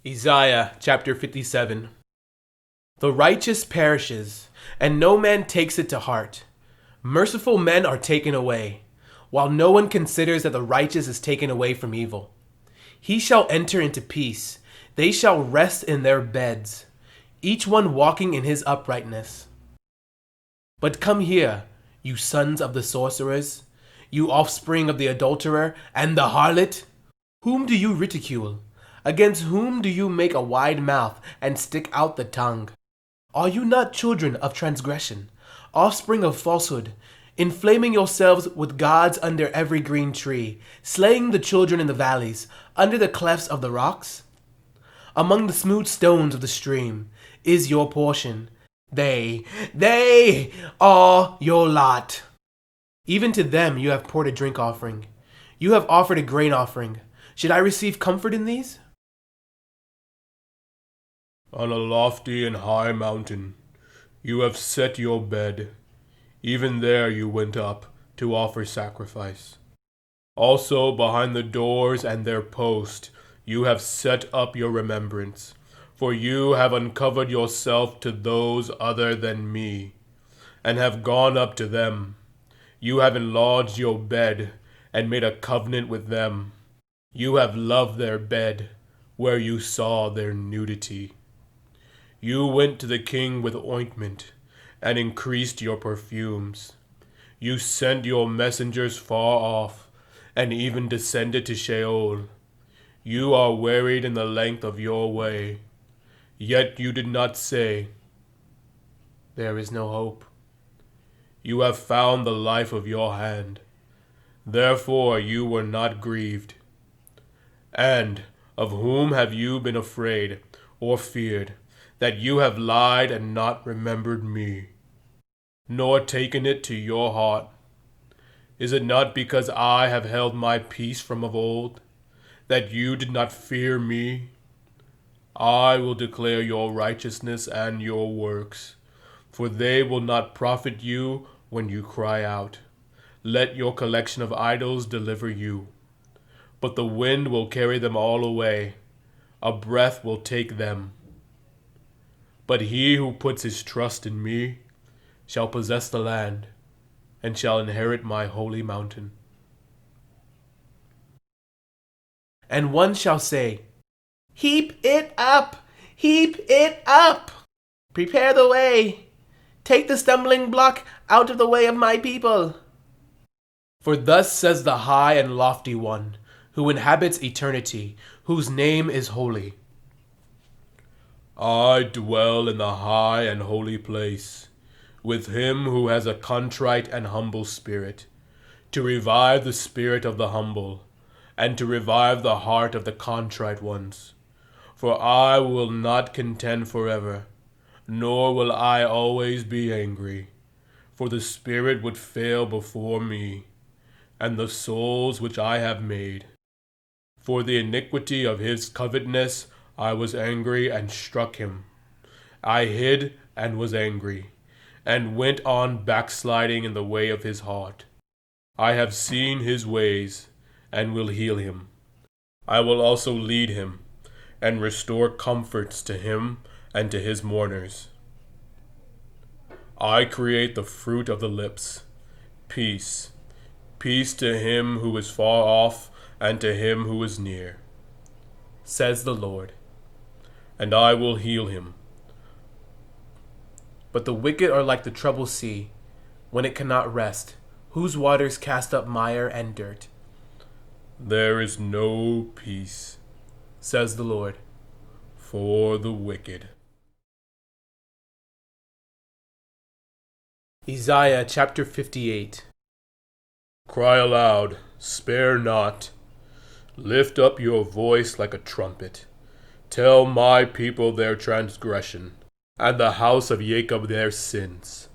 Isaiah chapter 57. The righteous perishes, and no man takes it to heart. Merciful men are taken away, while no one considers that the righteous is taken away from evil. He shall enter into peace, they shall rest in their beds, each one walking in his uprightness. But come here, you sons of the sorcerers, you offspring of the adulterer and the harlot. Whom do you ridicule? Against whom do you make a wide mouth and stick out the tongue? Are you not children of transgression, offspring of falsehood, inflaming yourselves with gods under every green tree, slaying the children in the valleys, under the clefts of the rocks? Among the smooth stones of the stream is your portion. They are your lot. Even to them you have poured a drink offering. You have offered a grain offering. Should I receive comfort in these? On a lofty and high mountain you have set your bed. Even there you went up to offer sacrifice. Also behind the doors and their post you have set up your remembrance. For you have uncovered yourself to those other than me, and have gone up to them. You have enlarged your bed, and made a covenant with them. You have loved their bed, where you saw their nudity. You went to the king with ointment, and increased your perfumes. You sent your messengers far off, and even descended to Sheol. You are wearied in the length of your way. Yet you did not say, "There is no hope." You have found the life of your hand. Therefore you were not grieved. And of whom have you been afraid or feared, that you have lied and not remembered me, nor taken it to your heart? Is it not because I have held my peace from of old, that you did not fear me? I will declare your righteousness and your works, for they will not profit you when you cry out. Let your collection of idols deliver you. But the wind will carry them all away, a breath will take them. But he who puts his trust in me shall possess the land, and shall inherit my holy mountain. And one shall say, "Heap it up! Heap it up! Prepare the way! Take the stumbling block out of the way of my people!" For thus says the high and lofty one, who inhabits eternity, whose name is holy. I dwell in the high and holy place, with him who has a contrite and humble spirit, to revive the spirit of the humble, and to revive the heart of the contrite ones. For I will not contend forever, nor will I always be angry. For the spirit would fail before me, and the souls which I have made. For the iniquity of his covetousness I was angry and struck him. I hid and was angry, and went on backsliding in the way of his heart. I have seen his ways, and will heal him. I will also lead him, and restore comforts to him and to his mourners. I create the fruit of the lips. Peace. Peace to him who is far off, and to him who is near, says the Lord. And I will heal him. But the wicked are like the troubled sea, when it cannot rest, whose waters cast up mire and dirt. There is no peace, says the Lord, for the wicked. Isaiah chapter 58. Cry aloud, spare not. Lift up your voice like a trumpet. Tell my people their transgression, and the house of Jacob their sins.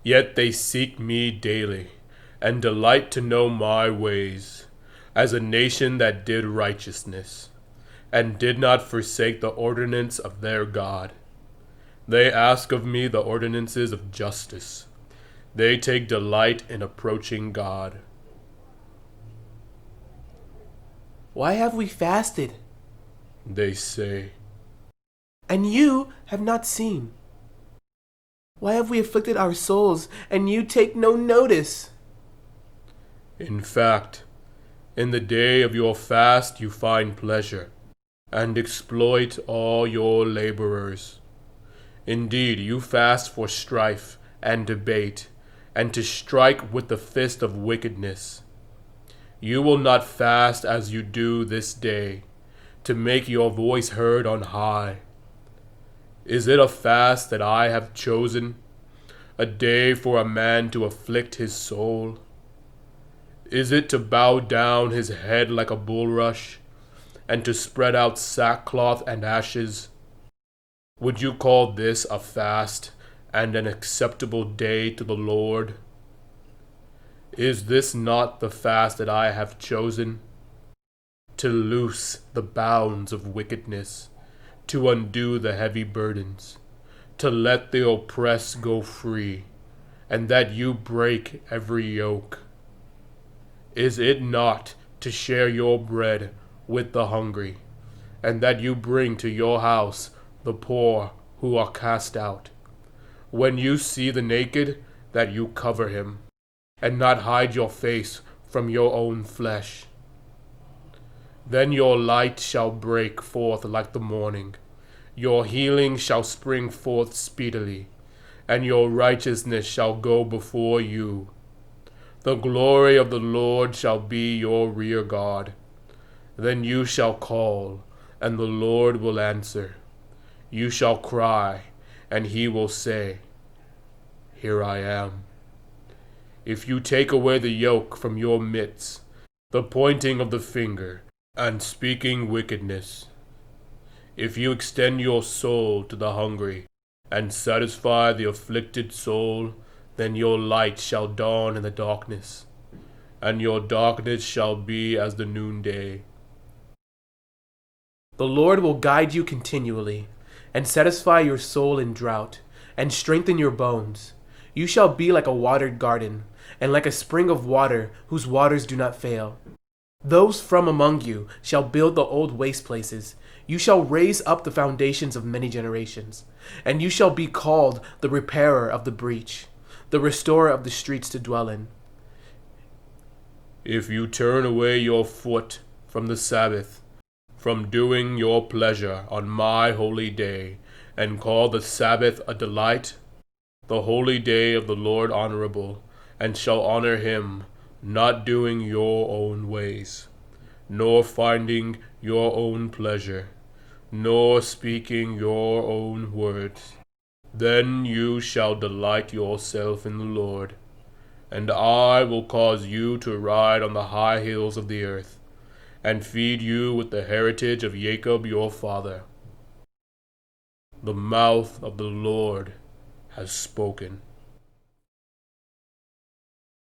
Yet they seek me daily, and delight to know my ways, as a nation that did righteousness, and did not forsake the ordinance of their God. They ask of me the ordinances of justice. They take delight in approaching God. Why have we fasted they say. And you have not seen. Why have we afflicted our souls, and you take no notice? In fact, in the day of your fast you find pleasure, and exploit all your laborers. Indeed, you fast for strife and debate, and to strike with the fist of wickedness. You will not fast as you do this day, to make your voice heard on high. Is it a fast that I have chosen, a day for a man to afflict his soul? Is it to bow down his head like a bulrush, and to spread out sackcloth and ashes? Would you call this a fast and an acceptable day to the Lord? Is this not the fast that I have chosen? To loose the bounds of wickedness, to undo the heavy burdens, to let the oppressed go free, and that you break every yoke. Is it not to share your bread with the hungry, and that you bring to your house the poor who are cast out? When you see the naked, that you cover him, and not hide your face from your own flesh. Then your light shall break forth like the morning, your healing shall spring forth speedily, and your righteousness shall go before you. The glory of the Lord shall be your rear guard. Then you shall call, and the Lord will answer. You shall cry, and he will say, Here I am. If you take away the yoke from your midst, the pointing of the finger, and speaking wickedness, if you extend your soul to the hungry, and satisfy the afflicted soul, then your light shall dawn in the darkness, and your darkness shall be as the noonday. The Lord will guide you continually, and satisfy your soul in drought, and strengthen your bones. You shall be like a watered garden, and like a spring of water whose waters do not fail. Those from among you shall build the old waste places. You shall raise up the foundations of many generations, and you shall be called the repairer of the breach, the restorer of the streets to dwell in. If you turn away your foot from the Sabbath, from doing your pleasure on my holy day, and call the Sabbath a delight, the holy day of the Lord honorable, and shall honor him, not doing your own ways, nor finding your own pleasure, nor speaking your own words, then you shall delight yourself in the Lord, and I will cause you to ride on the high hills of the earth, and feed you with the heritage of Jacob your father. The mouth of the Lord has spoken.